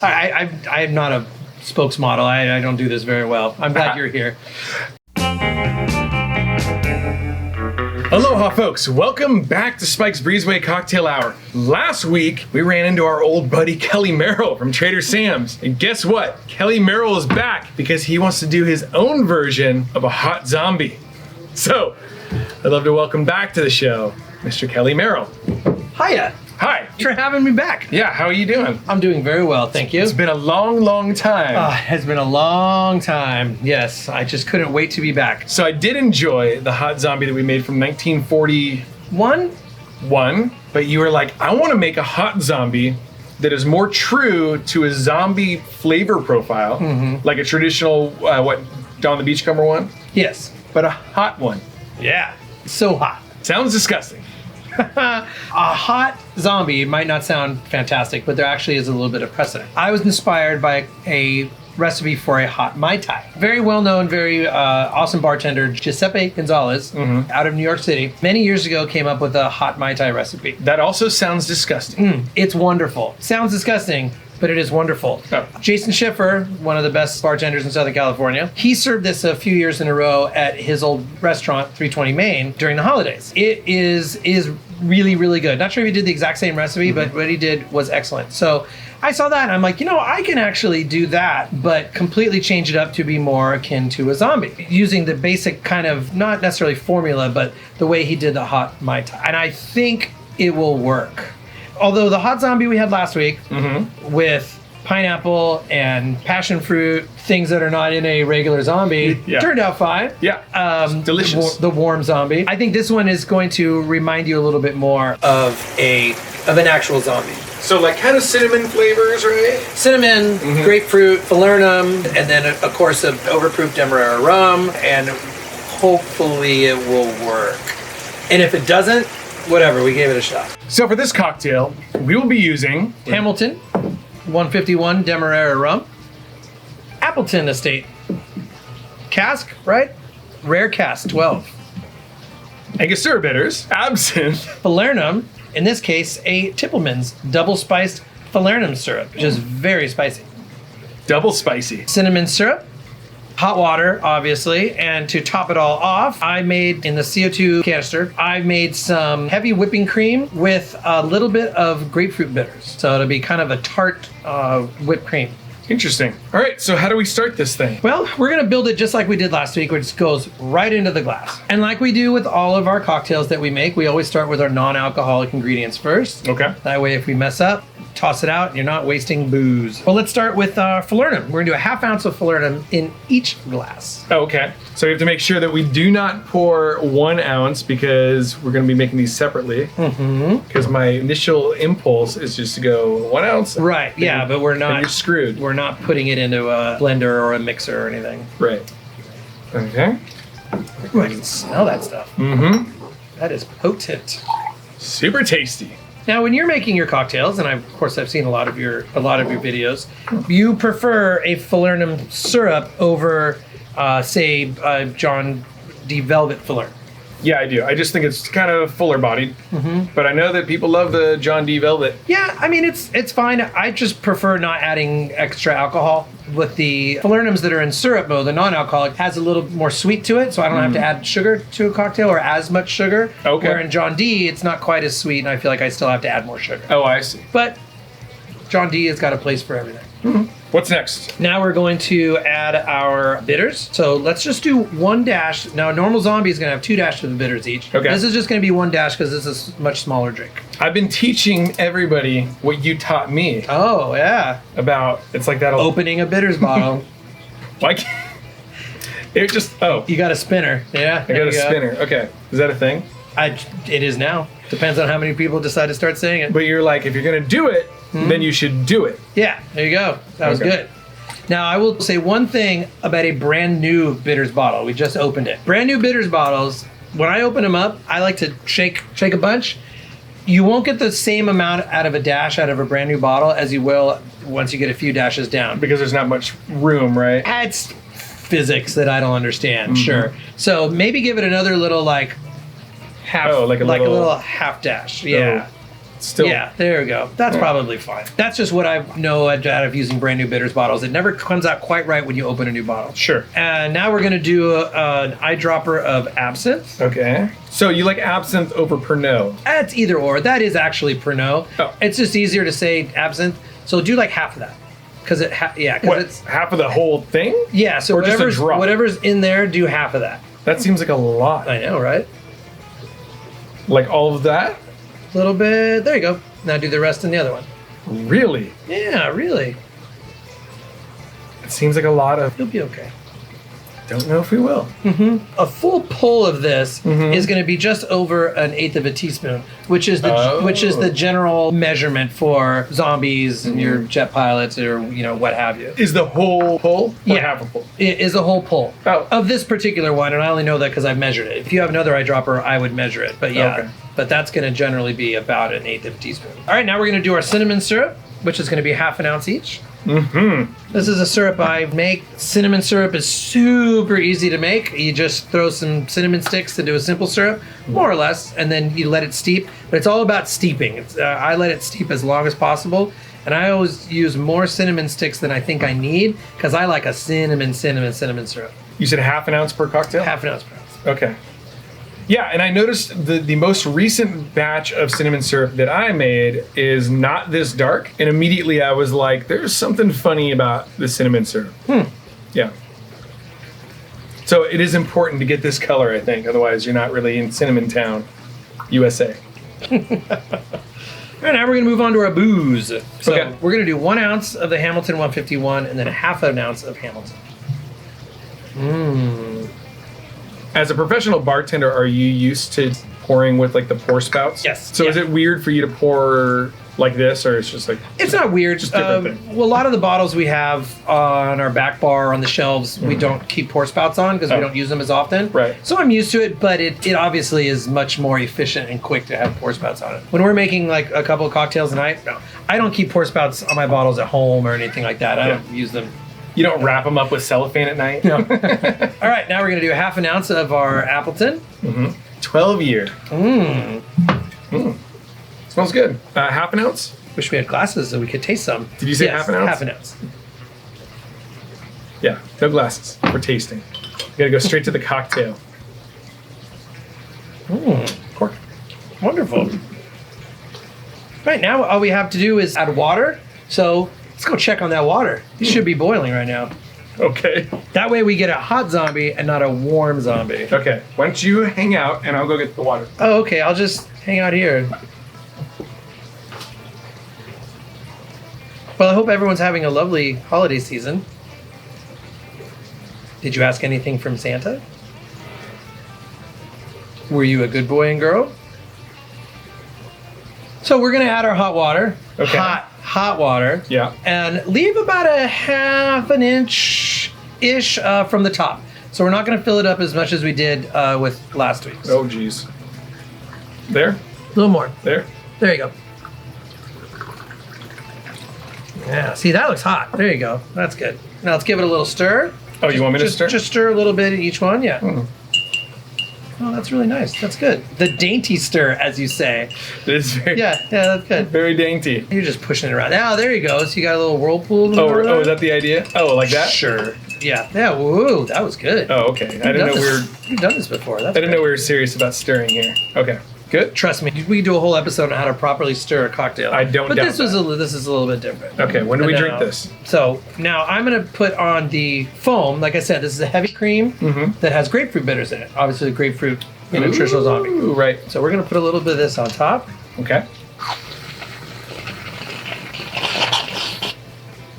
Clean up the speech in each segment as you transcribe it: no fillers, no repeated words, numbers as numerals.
I'm not a spokesmodel. I don't do this very well. I'm glad you're here. Aloha, folks. Welcome back to Spike's Breezeway Cocktail Hour. Last week, we ran into our old buddy Kelly Merrell from Trader Sam's. And guess what? Kelly Merrell is back because he wants to do his own version of a hot zombie. So, I'd love to welcome back to the show, Mr. Kelly Merrell. Hiya. Hi. Thanks for having me back. Yeah, how are you doing? I'm doing very well, thank you. It's been a long, long time. It has been a long time. Yes, I just couldn't wait to be back. So I did enjoy the hot zombie that we made from 1941, but you were like, I want to make a hot zombie that is more true to a zombie flavor profile, like a traditional, Dawn the Beachcomber one? Yes. But a hot one. Yeah. So hot. Sounds disgusting. A hot zombie might not sound fantastic, but there actually is a little bit of precedent. I was inspired by a recipe for a hot Mai Tai. Very well-known, very awesome bartender, Giuseppe Gonzalez, out of New York City, many years ago came up with a hot Mai Tai recipe. That also sounds disgusting. It's wonderful. Sounds disgusting, but it is wonderful. Oh. Jason Schiffer, one of the best bartenders in Southern California, he served this a few years in a row at his old restaurant, 320 Main, during the holidays. It is really, really good. Not sure if he did the exact same recipe, but what he did was excellent. So I saw that and I'm like, I can actually do that, but completely change it up to be more akin to a zombie, using the basic kind of, not necessarily formula, but the way he did the hot Mai Tai. And I think it will work. Although the hot zombie we had last week with pineapple and passion fruit, things that are not in a regular zombie, turned out fine. Yeah, delicious. The warm zombie. I think this one is going to remind you a little bit more of an actual zombie. So like kind of cinnamon flavors, right? Cinnamon, grapefruit, falernum, and then of course an overproof demerara rum, and hopefully it will work. And if it doesn't, whatever, we gave it a shot. So for this cocktail, we will be using Hamilton 151 demerara rum, Appleton Estate cask, right? Rare cask 12. Angostura bitters, absinthe, Falernum, in this case, a Tippelman's double spiced falernum syrup, which is very spicy. double spicy. Cinnamon syrup, hot water, obviously, and to top it all off, I made, in the CO2 canister, I made some heavy whipping cream with a little bit of grapefruit bitters. So it'll be kind of a tart whipped cream. Interesting. All right, so how do we start this thing? Well, we're gonna build it just like we did last week, which goes right into the glass. And like we do with all of our cocktails that we make, we always start with our non-alcoholic ingredients first. Okay. That way, if we mess up, toss it out, and you're not wasting booze. Well, let's start with falernum. We're gonna do a half ounce of falernum in each glass. Oh, okay. So we have to make sure that we do not pour 1 ounce because we're going to be making these separately. Because my initial impulse is just to go 1 ounce. Right, yeah, but we're not. And you're screwed. We're not putting it into a blender or a mixer or anything. Right. Okay. Ooh, I can smell that stuff. That is potent. Super tasty. Now, when you're making your cocktails, and of course I've seen a lot of your videos, you prefer a falernum syrup over, say, John D. Velvet falernum. Yeah, I do. I just think it's kind of fuller bodied. But I know that people love the John D. Velvet. Yeah, I mean, it's fine. I just prefer not adding extra alcohol. With the falernums that are in syrup mode, the non-alcoholic has a little more sweet to it, so I don't have to add sugar to a cocktail or as much sugar. Okay. Where in John D, it's not quite as sweet, and I feel like I still have to add more sugar. Oh, I see. But John D has got a place for everything. What's next? Now we're going to add our bitters. So let's just do 1 dash. Now, a normal zombie is going to have 2 dashes of bitters each. Okay. This is just going to be 1 dash because this is a much smaller drink. I've been teaching everybody what you taught me Oh, yeah. about. It's like that old. Opening a bitters bottle. Why can't. It just. Oh. You got a spinner. Yeah. I got a spinner. Okay. Is that a thing? It is now. Depends on how many people decide to start saying it. But you're like, if you're going to do it, then you should do it. Yeah, there you go. That was good. Now, I will say one thing about a brand new bitters bottle. We just opened it. Brand new bitters bottles, when I open them up, I like to shake a bunch. You won't get the same amount out of a dash out of a brand new bottle as you will once you get a few dashes down. Because there's not much room, right? It's physics that I don't understand, sure. So maybe give it another little half, like a little half dash. Yeah. still. Yeah, there we go. That's probably fine. That's just what I know out of using brand new bitters bottles. It never comes out quite right when you open a new bottle. Sure. And now we're going to do an eyedropper of absinthe. Okay. So you like absinthe over Pernod? It's either or. That is actually Pernod. Oh. It's just easier to say absinthe. So do like half of that. Because What, it's half of the whole thing? yeah. So Or just a drop? whatever's in there, do half of that. That seems like a lot. I know, right? Like all of that? A little bit. There you go. Now do the rest in the other one. Really? Yeah, really. It seems like a lot of. You'll be okay. Don't know if we will. A full pull of this is going to be just over 1/8 of a teaspoon, which is the general measurement for zombies and your jet pilots or what have you. Is the whole pull? Or Yeah. half a pull? It is a whole pull Oh. of this particular one, and I only know that because I've measured it. If you have another eyedropper, I would measure it, but yeah. Okay. But that's going to generally be about 1/8 of a teaspoon. All right, now we're going to do our cinnamon syrup, which is going to be ½ ounce each. This is a syrup I make. Cinnamon syrup is super easy to make. You just throw some cinnamon sticks into a simple syrup, more or less, and then you let it steep. But it's all about steeping. I let it steep as long as possible, and I always use more cinnamon sticks than I think I need because I like a cinnamon syrup. You said ½ an ounce per cocktail? ½ ounce per ounce. Okay. Yeah, and I noticed the most recent batch of cinnamon syrup that I made is not this dark, and immediately I was like, there's something funny about the cinnamon syrup. Yeah. So it is important to get this color, I think, otherwise you're not really in Cinnamon Town, USA. All right, now we're going to move on to our booze. So Okay. we're going to do 1 ounce of the Hamilton 151 and then ½ an ounce of Hamilton. As a professional bartender, are you used to pouring with like the pour spouts? Yes. So Yeah. is it weird for you to pour like this, or it's just like It's not weird. Just different thing. Well, a lot of the bottles we have on our back bar on the shelves, we don't keep pour spouts on because we don't use them as often. Right. So I'm used to it, but it obviously is much more efficient and quick to have pour spouts on it. When we're making like a couple of cocktails a night, no, I don't keep pour spouts on my bottles at home or anything like that. I don't use them. you don't wrap them up with cellophane at night? No. All right, now we're going to do ½ an ounce of our Appleton. 12 year. Smells good. ½ an ounce? Wish we had glasses so we could taste some. Did you say Yes, ½ an ounce? ½ an ounce. Yeah, no glasses for tasting. You gotta go straight to the cocktail. Cork. Wonderful. Right now, all we have to do is add water. So let's go check on that water. It should be boiling right now. Okay. That way we get a hot zombie and not a warm zombie. Okay, why don't you hang out and I'll go get the water. Oh, okay. I'll just hang out here. Well, I hope everyone's having a lovely holiday season. Did you ask anything from Santa? Were you a good boy and girl? So we're going to add our hot water. Okay. Hot water. Yeah. And leave about a ½ an inch-ish from the top. So we're not going to fill it up as much as we did with last week's. Oh, geez. There? A little more. There? There you go. Yeah, see, that looks hot. There you go. That's good. Now let's give it a little stir. Oh, you want me to stir? Just stir a little bit in each one, yeah. Oh, that's really nice. That's good. The dainty stir, as you say. It is very, Yeah, that's good. very dainty. You're just pushing it around. Now, there you go. So you got a little whirlpool. Oh, is that the idea? Oh, like that? Sure. Yeah. Yeah. Woo, that was good. Oh, okay. I didn't know we were. You've done this before. That's I didn't know we were serious about stirring here. Okay, good. Trust me, we do a whole episode on how to properly stir a cocktail. I don't But doubt this is a little bit different. Okay, when do we And drink now- this? So now I'm going to put on the foam. Like I said, this is a heavy cream that has grapefruit bitters in it. Obviously, the grapefruit in a traditional zombie. Ooh, right. So we're going to put a little bit of this on top. Okay.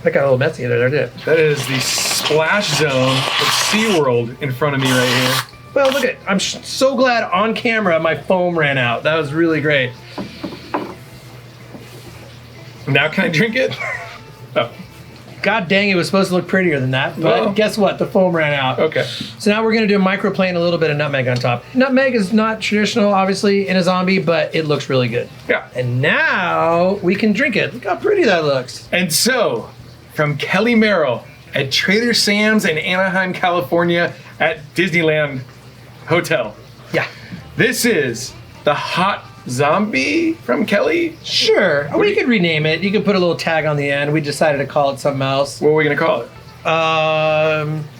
That got a little messy there, didn't it? That is the splash zone of SeaWorld in front of me right here. Well, look at it. I'm so glad on camera my foam ran out. That was really great. Now can I drink it? Oh, God dang, it was supposed to look prettier than that. But Well. guess what? The foam ran out. okay. So now we're going to do a microplane, a little bit of nutmeg on top. Nutmeg is not traditional, obviously, in a zombie, but it looks really good. Yeah. And now we can drink it. Look how pretty that looks. And so, from Kelly Merrell at Trader Sam's in Anaheim, California at Disneyland Hotel. Yeah. This is the hot zombie from Kelly? Sure. We could rename it. You could put a little tag on the end. We decided to call it something else. What are we gonna call it?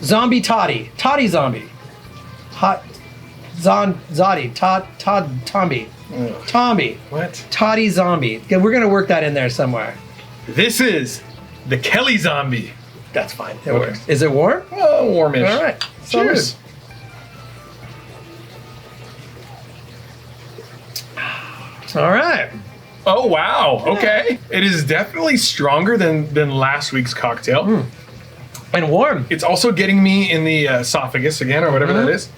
Zombie Toddy. Toddy Zombie. Hot Zoddy. Tomby. Tomby. What? Toddy Zombie. Yeah, we're gonna work that in there somewhere. This is the Kelly zombie. That's fine. It works. Is it warm? Oh, warmish. All right. Cheers. All right. Oh, wow. Okay. It is definitely stronger than last week's cocktail. And warm. It's also getting me in the esophagus again, or whatever that is.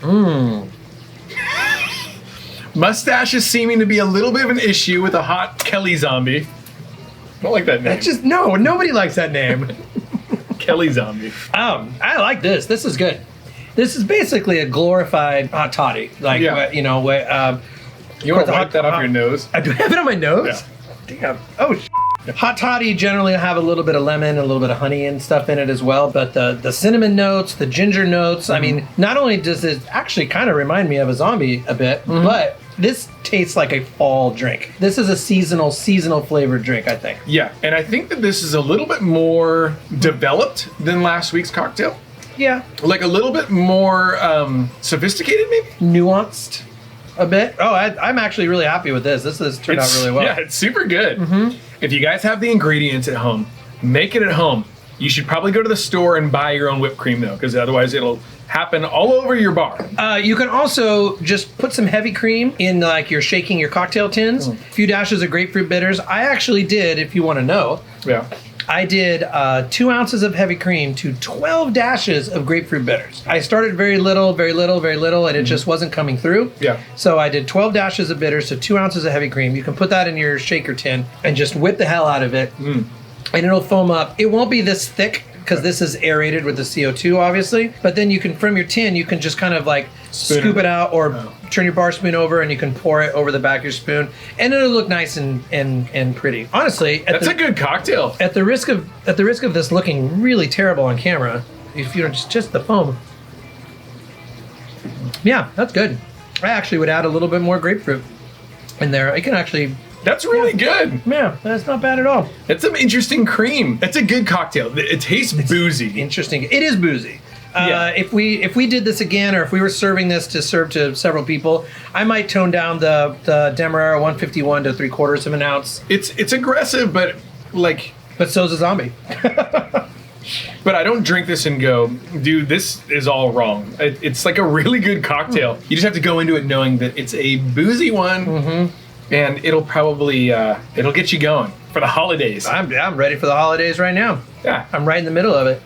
Mustache is seeming to be a little bit of an issue with a hot Kelly zombie. I don't like that name. Nobody likes that name. Kelly zombie. I like this. This is good. This is basically a glorified hot toddy. Like, you know, you want to wipe that off your nose? I do have it on my nose? Yeah. Damn. Oh, hot toddy generally have a little bit of lemon and a little bit of honey and stuff in it as well. But the cinnamon notes, the ginger notes, I mean, not only does it actually kind of remind me of a zombie a bit, but this tastes like a fall drink. This is a seasonal flavored drink, I think. Yeah, and I think that this is a little bit more developed than last week's cocktail. Yeah. Like a little bit more sophisticated, maybe? Nuanced a bit. Oh, I'm actually really happy with this. This has turned out really well. Yeah, it's super good. If you guys have the ingredients at home, make it at home. You should probably go to the store and buy your own whipped cream, though, because otherwise it'll happen all over your bar. You can also just put some heavy cream in, like you're shaking your cocktail tins. A few dashes of grapefruit bitters. I actually did, if you want to know. Yeah. I did 2 ounces of heavy cream to 12 dashes of grapefruit bitters. I started very little, and it just wasn't coming through. Yeah. So I did 12 dashes of bitters to 2 ounces of heavy cream. You can put that in your shaker tin and just whip the hell out of it. And it'll foam up. It won't be this thick because this is aerated with the CO2, obviously. But then you can, from your tin, you can just kind of like scoop it out or turn your bar spoon over and you can pour it over the back of your spoon. And it'll look nice and pretty. Honestly, that's a good cocktail. At the risk of this looking really terrible on camera, if you just the foam. Yeah, that's good. I actually would add a little bit more grapefruit in there. I can actually... That's really good. Yeah, that's not bad at all. That's some interesting cream. That's a good cocktail. It tastes boozy. Interesting. It is boozy. If we did this again, or if we were serving this to serve to several people, I might tone down the demerara 151 to 3/4 of an ounce. It's aggressive, but like. But so's a zombie. But I don't drink this and go, dude, this is all wrong. It's like a really good cocktail. You just have to go into it knowing that it's a boozy one. And it'll probably it'll get you going for the holidays. I'm ready for the holidays right now. Yeah, I'm right in the middle of it.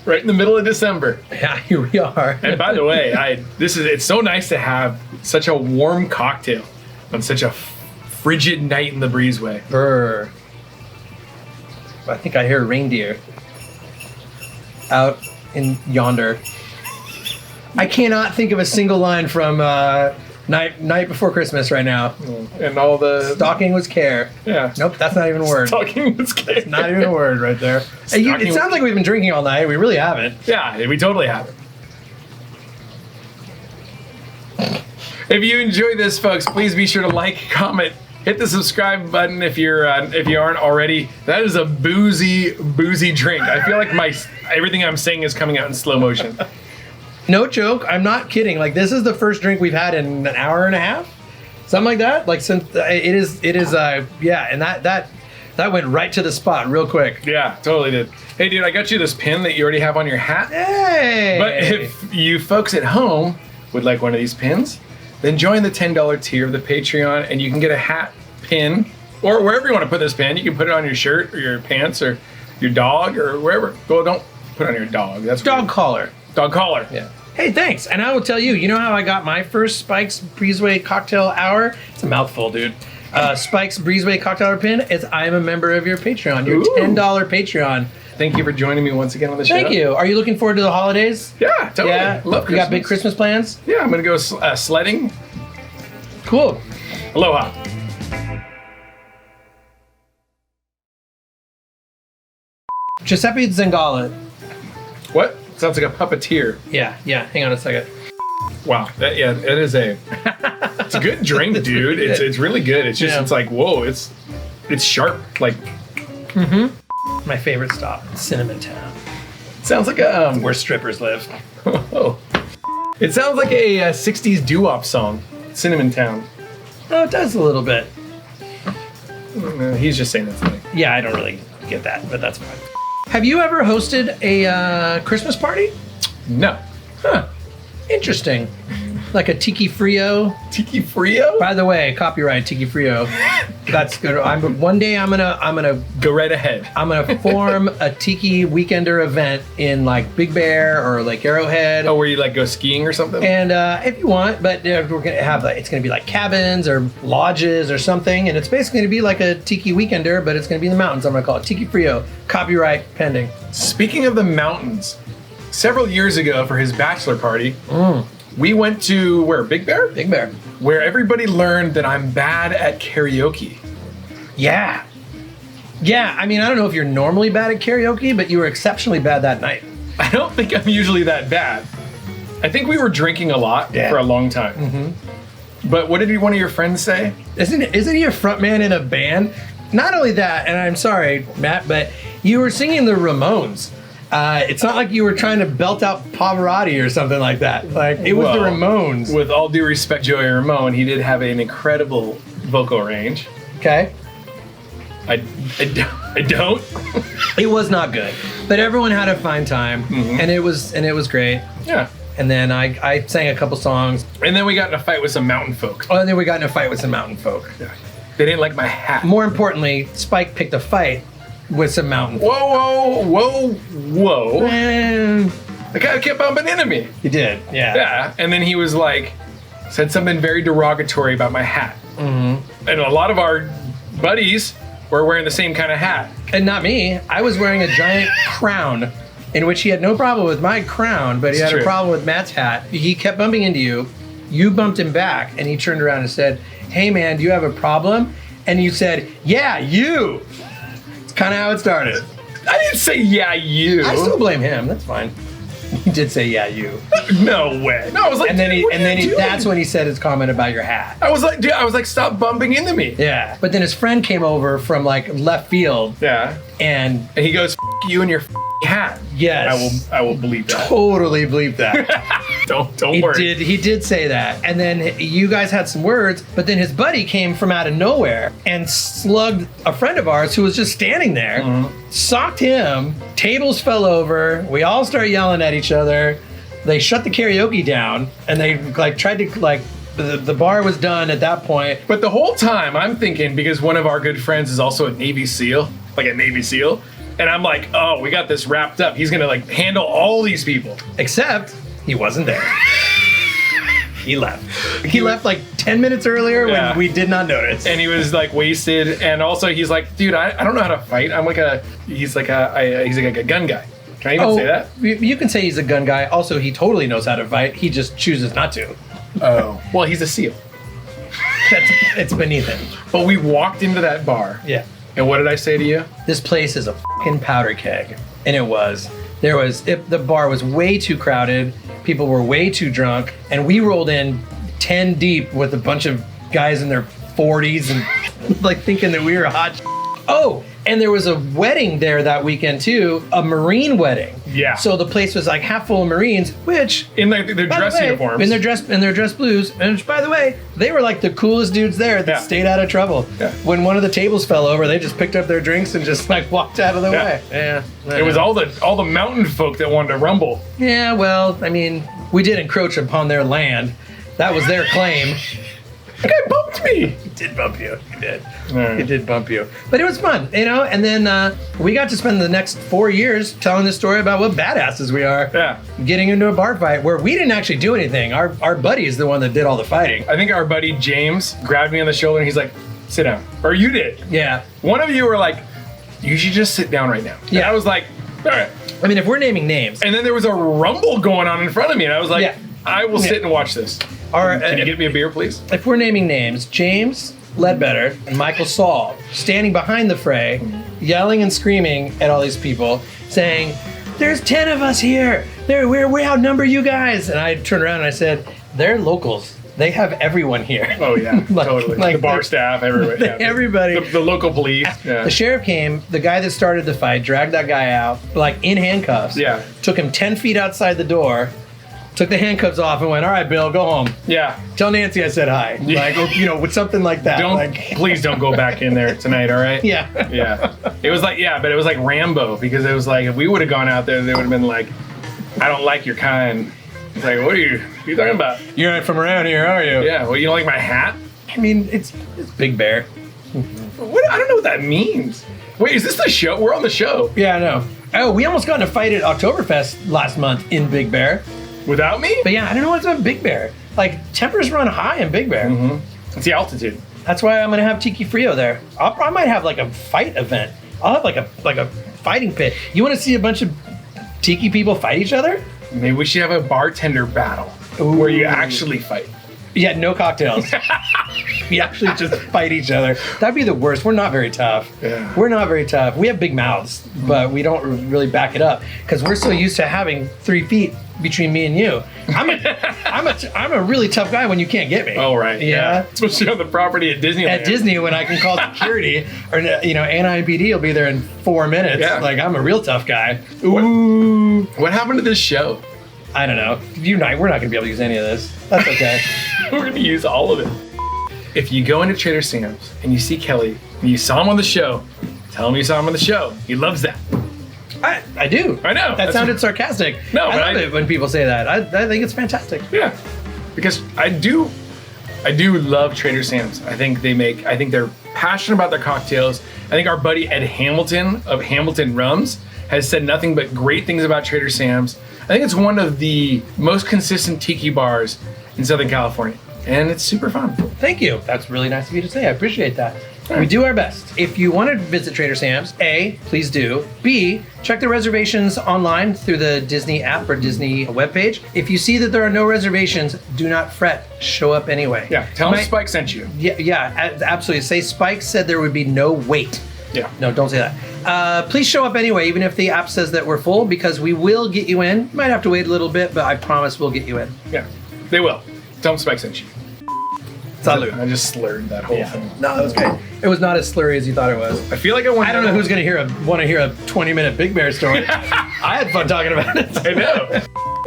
Right in the middle of December. Yeah, here we are. And by the way, it's so nice to have such a warm cocktail on such a frigid night in the Breezeway. Brr. I think I hear reindeer out in yonder. I cannot think of a single line from Night Before Christmas right now. And all the... Stalking was care. Yeah. Nope, that's not even a word. Stalking was care. It's not even a word right there. It sounds like we've been drinking all night. We really haven't. Yeah, we totally haven't. If you enjoyed this, folks, please be sure to like, comment, hit the subscribe button if you aren't already. That is a boozy drink. I feel like everything I'm saying is coming out in slow motion. No joke, I'm not kidding. Like, this is the first drink we've had in an hour and a half, something like that. Like, since it is and that went right to the spot real quick. Yeah, totally did. Hey, dude, I got you this pin that you already have on your hat. Hey! But if you folks at home would like one of these pins, then join the $10 tier of the Patreon, and you can get a hat, pin, or wherever you want to put this pin. You can put it on your shirt or your pants or your dog or wherever. Well, don't put it on your dog. That's dog weird. collar. Dog collar. Yeah. Hey, thanks. And I will tell you, you know how I got my first Spike's Breezeway Cocktail Hour? It's a mouthful, dude. Spike's Breezeway Cocktail Hour pin is I'm a member of your Patreon, your $10 Patreon. Thank you for joining me once again on the show. Thank you. Are you looking forward to the holidays? Yeah, totally. Yeah? Love Christmas. You got big Christmas plans? Yeah, I'm going to go sledding. Cool. Aloha. Giuseppe Zangala. What? Sounds like a puppeteer. Yeah. Hang on a second. Wow. That is it's a good drink, dude. It's really good. It's just, it's like, whoa, it's sharp. Like, My favorite stop, Cinnamon Town, sounds like a, where strippers live. oh. It sounds like a 60s doo-wop song, Cinnamon Town. Oh, it does a little bit. He's just saying that's funny. Yeah, I don't really get that, but that's fine. Have you ever hosted a Christmas party? No. Huh. Interesting. Like a tiki frio. Tiki Frio? By the way, copyright tiki frio. That's good. One day I'm gonna Go right ahead. I'm gonna form a tiki weekender event in like Big Bear or Lake Arrowhead. Oh, where you like go skiing or something? And if you want, but we're gonna have it's gonna be like cabins or lodges or something, and it's basically gonna be like a tiki weekender, but it's gonna be in the mountains. I'm gonna call it Tiki Frio. Copyright pending. Speaking of the mountains, several years ago for his bachelor party, we went to where? Big Bear? Big Bear. Where everybody learned that I'm bad at karaoke. Yeah. Yeah, I mean, I don't know if you're normally bad at karaoke, but you were exceptionally bad that night. I don't think I'm usually that bad. I think we were drinking a lot for a long time. But what did one of your friends say? Isn't he a front man in a band? Not only that, and I'm sorry, Matt, but you were singing the Ramones. It's not like you were trying to belt out Pavarotti or something like that. Like, it was the Ramones. With all due respect, Joey Ramone, he did have an incredible vocal range. Okay? I don't. It was not good. But everyone had a fine time, and it was great. Yeah. And then I sang a couple songs. And then we got in a fight with some mountain folk. Oh, and then we got in a fight with some mountain folk. They didn't like my hat. More importantly, Spike picked a fight with some mountain folk. Whoa. The guy kept bumping into me. He did, yeah. Yeah, and then he was like, said something very derogatory about my hat. And a lot of our buddies were wearing the same kind of hat. And not me. I was wearing a giant crown, in which he had no problem with my crown, but he had a problem with Matt's hat. He kept bumping into you. You bumped him back, and he turned around and said, "Hey, man, do you have a problem?" And you said, "Yeah, you." It's kind of how it started. I didn't say, yeah, you. I still blame him. That's fine. He did say, "Yeah, you." No way. No, I was like, and then dude, that's when he said his comment about your hat. I was like, dude, stop bumping into me. Yeah. But then his friend came over from like left field. Yeah. And he goes, "F you and your hat." Yes. I will believe that. Totally believe that. Don't worry. He did say that. And then you guys had some words, but then his buddy came from out of nowhere and slugged a friend of ours who was just standing there, socked him, tables fell over, we all started yelling at each other. They shut the karaoke down and they tried to the bar was done at that point. But the whole time I'm thinking, because one of our good friends is also a Navy SEAL, and I'm like, oh, we got this wrapped up. He's gonna handle all these people. Except he wasn't there. He left. He left 10 minutes earlier when we did not notice. And he was wasted. And also he's like, dude, I don't know how to fight. He's like a gun guy. Can I even say that? You can say he's a gun guy. Also, he totally knows how to fight. He just chooses not to. Oh. Well, he's a SEAL. It's beneath him. But we walked into that bar. Yeah. And what did I say to you? This place is a fucking powder keg. And it was. The bar was way too crowded. People were way too drunk. And we rolled in 10 deep with a bunch of guys in their 40s and thinking that we were hot. Oh, and there was a wedding there that weekend too, a Marine wedding. Yeah. So the place was half full of Marines, which in their dress uniforms. In their dress blues, and by the way, they were the coolest dudes there that stayed out of trouble. Yeah. When one of the tables fell over, they just picked up their drinks and just walked out of the way. Yeah. It was all the mountain folk that wanted to rumble. Yeah, well, I mean, we did encroach upon their land. That was their claim. The guy bumped me. He did bump you. He did. Right. He did bump you. But it was fun, And then we got to spend the next 4 years telling this story about what badasses we are. Yeah. Getting into a bar fight where we didn't actually do anything. Our buddy is the one that did all the fighting. I think our buddy James grabbed me on the shoulder and he's like, sit down. Or you did. Yeah. One of you were like, you should just sit down right now. Yeah. And I was like, all right. I mean, if we're naming names. And then there was a rumble going on in front of me. And I was like, I will sit and watch this. Can you get me a beer, please? If we're naming names, James Ledbetter and Michael Saul standing behind the fray, yelling and screaming at all these people, saying, "There's 10 of us here. We outnumber you guys." And I turned around and I said, they're locals. They have everyone here. Oh yeah, totally. like the bar staff, everybody. Yeah. Everybody. The local police. Yeah. The sheriff came, the guy that started the fight, dragged that guy out, like in handcuffs. Yeah. Took him 10 feet outside the door, took the handcuffs off and went, all right, Bill, go home. Yeah. Tell Nancy I said hi. Yeah. Like, or, you know, with something like that. Please don't go back in there tonight, all right? Yeah. Yeah. It was like, but it was like Rambo, because it was like, if we would have gone out there, they would have been like, I don't like your kind. It's like, what are you talking about? You're not from around here, are you? Yeah, well, you don't like my hat? I mean, it's Big Bear. What? I don't know what that means. Wait, is this the show? We're on the show. Yeah, I know. Oh, we almost got in a fight at Oktoberfest last month in Big Bear. Without me? But yeah, I don't know what's about Big Bear. Like, tempers run high in Big Bear. Mm-hmm. It's the altitude. That's why I'm gonna have Tiki Frio there. I might have like a fight event. I'll have like a fighting pit. You want to see a bunch of Tiki people fight each other? Maybe we should have a bartender battle where you actually fight. Yeah, no cocktails. We actually just fight each other. That'd be the worst. We're not very tough. Yeah. We're not very tough. We have big mouths, but we don't really back it up because we're so used to having 3 feet between me and you. I'm a really tough guy when you can't get me. Oh, right. Yeah. Especially on the property at Disneyland. At Disney, when I can call security, or NIPD will be there in 4 minutes. Yeah. Like, I'm a real tough guy. Ooh. What happened to this show? I don't know. We're not gonna be able to use any of this. That's okay. We're gonna use all of it. If you go into Trader Sam's and you see Kelly and you saw him on the show, tell him you saw him on the show. He loves that. I do. I know. That sounded sarcastic. No, I but love it when people say that. I think it's fantastic. Yeah, because I do love Trader Sam's. I think they're passionate about their cocktails. I think our buddy Ed Hamilton of Hamilton Rums has said nothing but great things about Trader Sam's. I think it's one of the most consistent tiki bars in Southern California, and it's super fun. Thank you. That's really nice of you to say. I appreciate that. We do our best. If you want to visit Trader Sam's, A, please do. B, check the reservations online through the Disney app or Disney webpage. If you see that there are no reservations, do not fret. Show up anyway. Yeah, tell them Spike sent you. Yeah, absolutely. Say Spike said there would be no wait. Yeah. No, don't say that. Please show up anyway, even if the app says that we're full, because we will get you in. You might have to wait a little bit, but I promise we'll get you in. Yeah, they will. Tell them Spike sent you. Salud. I just slurred that whole thing. No, that was great. It was not as slurry as you thought it was. I feel like I don't know who's going to want to hear a 20-minute Big Bear story. I had fun talking about it. I know.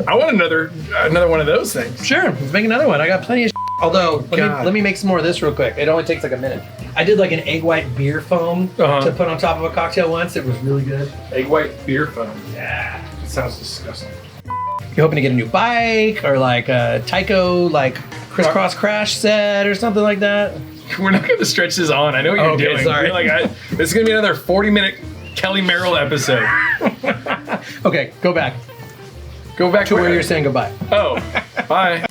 I want another one of those things. Sure, let's make another one. I got plenty of Although, let me make some more of this real quick. It only takes like a minute. I did like an egg white beer foam to put on top of a cocktail once. It was really good. Egg white beer foam. Yeah. It sounds disgusting. You're hoping to get a new bike or like a Tyco like crisscross crash set or something like that? We're not going to stretch this on. I know what you're doing. Sorry. This is going to be another 40-minute Kelly Merrell episode. Okay, go back. Go back to where you're saying goodbye. Oh, bye.